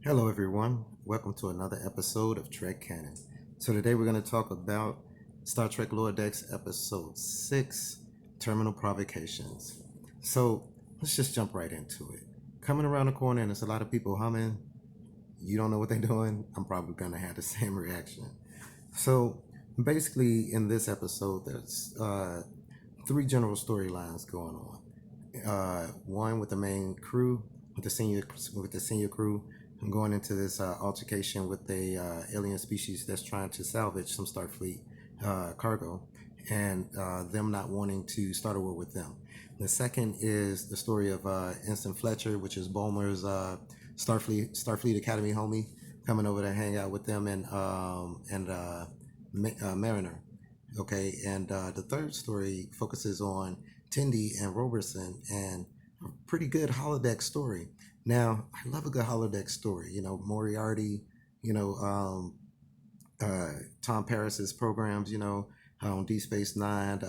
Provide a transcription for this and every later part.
Hello, everyone. Welcome to another episode of Trek Canon. So today we're going to talk about Star Trek Lower Decks Episode 6, Terminal Provocations. So let's just jump right into it. Coming around the corner and there's a lot of people humming. You don't know what they're doing. I'm probably going to have the same reaction. So basically in this episode, there's three general storylines going on. One with the main crew, with the senior crew, going into this altercation with the alien species that's trying to salvage some Starfleet cargo, and them not wanting to start a war with them. The second is the story of Ensign Fletcher, which is Bulmer's Starfleet Academy homie, coming over to hang out with them, and Mariner. Okay, and the third story focuses on Tindy and Robertson, and a pretty good holodeck story. Now, I love a good holodeck story. Moriarty, you know, um, Tom Paris's programs, on D Space Nine,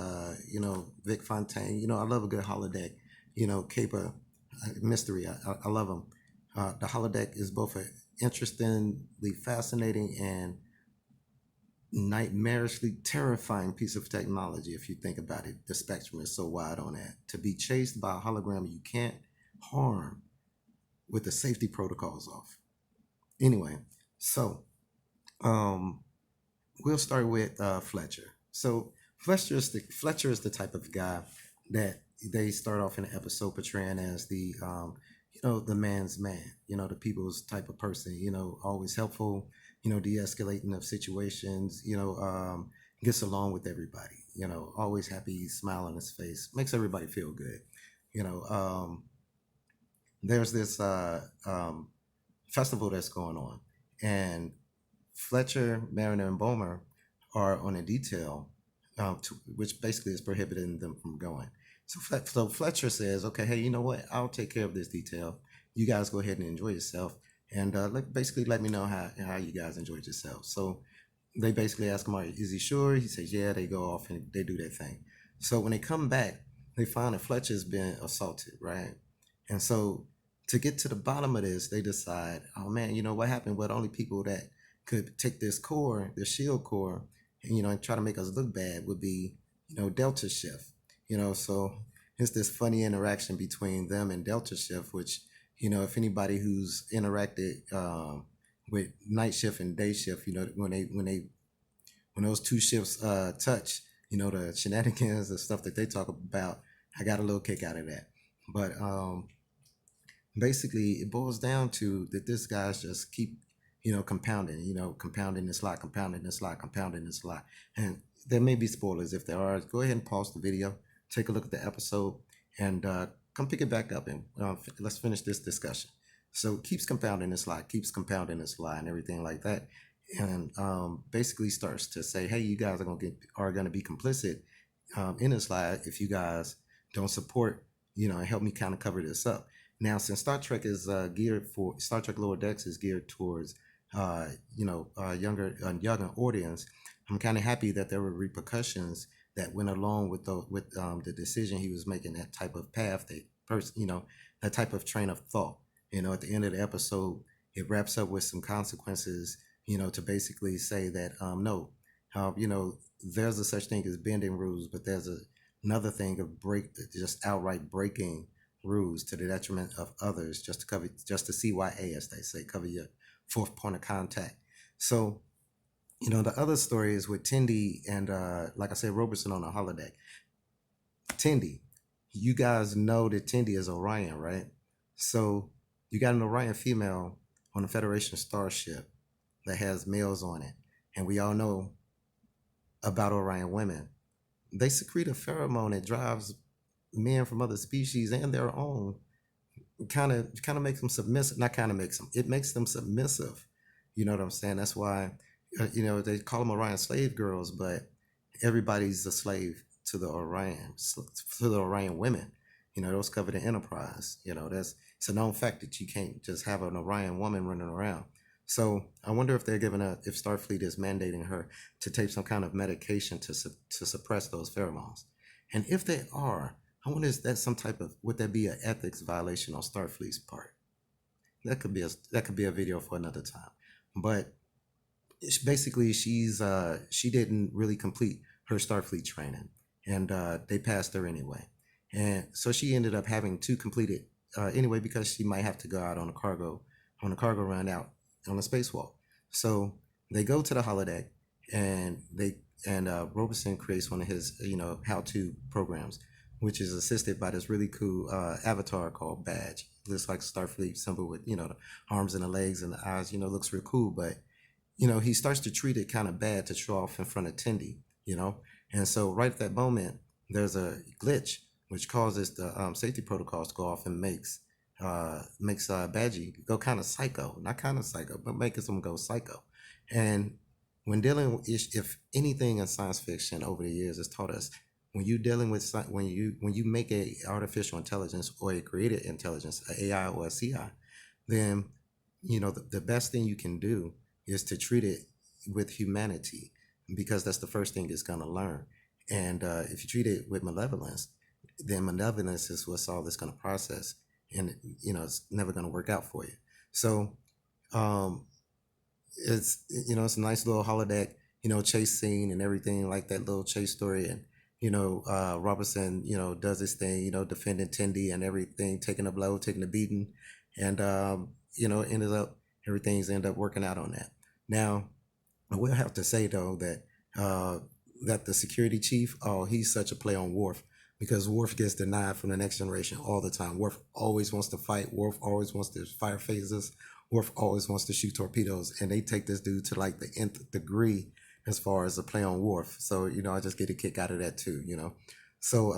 Vic Fontaine. I love a good holodeck, caper mystery. I love them. The holodeck is both an interestingly fascinating and nightmarishly terrifying piece of technology if you think about it. The spectrum is so wide on that. To be chased by a hologram you can't harm with the safety protocols off. Anyway, so um, we'll start with Fletcher. So Fletcher is the type of guy that they start off in the episode portraying as the man's man, the people's type of person, always helpful, de-escalating of situations, gets along with everybody, always happy, smile on his face, makes everybody feel good. You know, there's this festival that's going on, and Fletcher, Mariner, and Bomer are on a detail, which basically is prohibiting them from going. So Fletcher says, okay, hey, you know what? I'll take care of this detail. You guys go ahead and enjoy yourself. And basically let me know how you guys enjoyed yourself. So they basically ask him, is he sure? He says, yeah, they go off and they do their thing. So when they come back, they find that Fletcher's been assaulted, right? And so to get to the bottom of this, they decide, oh man, what happened? Well, the only people that could take this core, the shield core, and try to make us look bad would be, Delta Shift. So it's this funny interaction between them and Delta Shift, which, if anybody who's interacted with night shift and day shift, when those two shifts touch, the shenanigans and stuff that they talk about, I got a little kick out of that. But basically, it boils down to that this guy's just keep, compounding, compounding this lot, compounding this lot, compounding this lot. And there may be spoilers. If there are, go ahead and pause the video, take a look at the episode, and come pick it back up, and let's finish this discussion. So keeps compounding this lie, keeps compounding this lie, and everything like that, and basically starts to say, hey, you guys are gonna be complicit in this lie if you guys don't support, and help me kind of cover this up. Now, since Star Trek is Star Trek Lower Decks is geared towards younger audience, I'm kind of happy that there were repercussions that went along with the decision he was making, that type of path, that type of train of thought. At the end of the episode, it wraps up with some consequences, to basically say that no, there's a such thing as bending rules, but there's another thing of just outright breaking rules to the detriment of others, just to CYA, as they say, cover your fourth point of contact. So the other story is with Tindy and, like I said, Robertson on a holodeck. Tindy, you guys know that Tindy is Orion, right? So you got an Orion female on a Federation starship that has males on it. And we all know about Orion women. They secrete a pheromone that drives men from other species and their own, kind of makes them submissive. Not kind of makes them, it makes them submissive. You know what I'm saying? That's why they call them Orion slave girls, but everybody's a slave to the Orion women. Those covered in Enterprise. It's a known fact that you can't just have an Orion woman running around. So I wonder if if Starfleet is mandating her to take some kind of medication to suppress those pheromones. And if they are, I wonder, would that be an ethics violation on Starfleet's part? that could be a video for another time. But basically she didn't really complete her Starfleet training, and they passed her anyway, and so she ended up having to complete it anyway because she might have to go out on a cargo run out on a spacewalk. So they go to the holodeck, and Robeson creates one of his how-to programs, which is assisted by this really cool avatar called Badge. Looks like Starfleet symbol with the arms and the legs and the eyes. Looks real cool, but he starts to treat it kind of bad to show off in front of Tindy, and so right at that moment, there's a glitch which causes the safety protocols to go off and makes Badgie go kind of psycho, not kind of psycho, but makes him go psycho. And when dealing with, if anything in science fiction over the years has taught us, when you dealing with when you make a artificial intelligence or a created intelligence, a AI or a CI, then the best thing you can do is to treat it with humanity, because that's the first thing it's going to learn. And if you treat it with malevolence, then malevolence is what's all that's going to process, and it's never going to work out for you. So it's a nice little holodeck, chase scene and everything, like that little chase story. And Robertson does his thing, defending Tindy and everything, taking a blow, taking a beating, and ended up working out on that. Now, I will have to say though that the security chief, oh, he's such a play on Worf, because Worf gets denied from the Next Generation all the time. Worf always wants to fight. Worf always wants to fire phasers. Worf always wants to shoot torpedoes, and they take this dude to like the nth degree as far as a play on Worf. So I just get a kick out of that too. So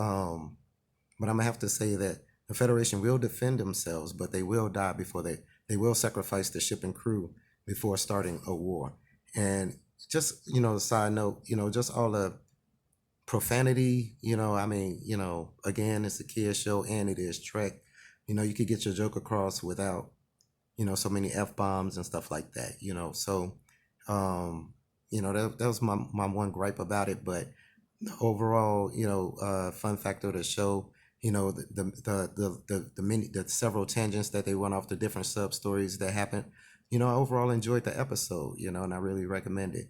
but I'm gonna have to say that the Federation will defend themselves, but they will die before they will sacrifice the ship and crew before starting a war. And just a side note, just all the profanity, again, it's a kids show and it is Trek. You could get your joke across without so many F-bombs and stuff like that. So that was my one gripe about it. But the overall fun factor of the show, the several tangents that they went off, the different sub stories that happened, I overall enjoyed the episode, and I really recommend it.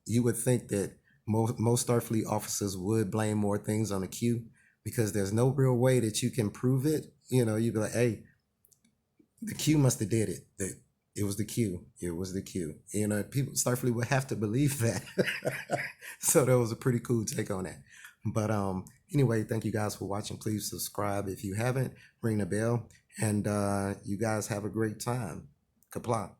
You would think that most Starfleet officers would blame more things on the Q, because there's no real way that you can prove it. You'd be like, hey, the Q must have did it. That it was the Q. It was the Q. People, Starfleet would have to believe that. So that was a pretty cool take on that. But anyway, thank you guys for watching. Please subscribe if you haven't. Ring the bell. And you guys have a great time. Kapla.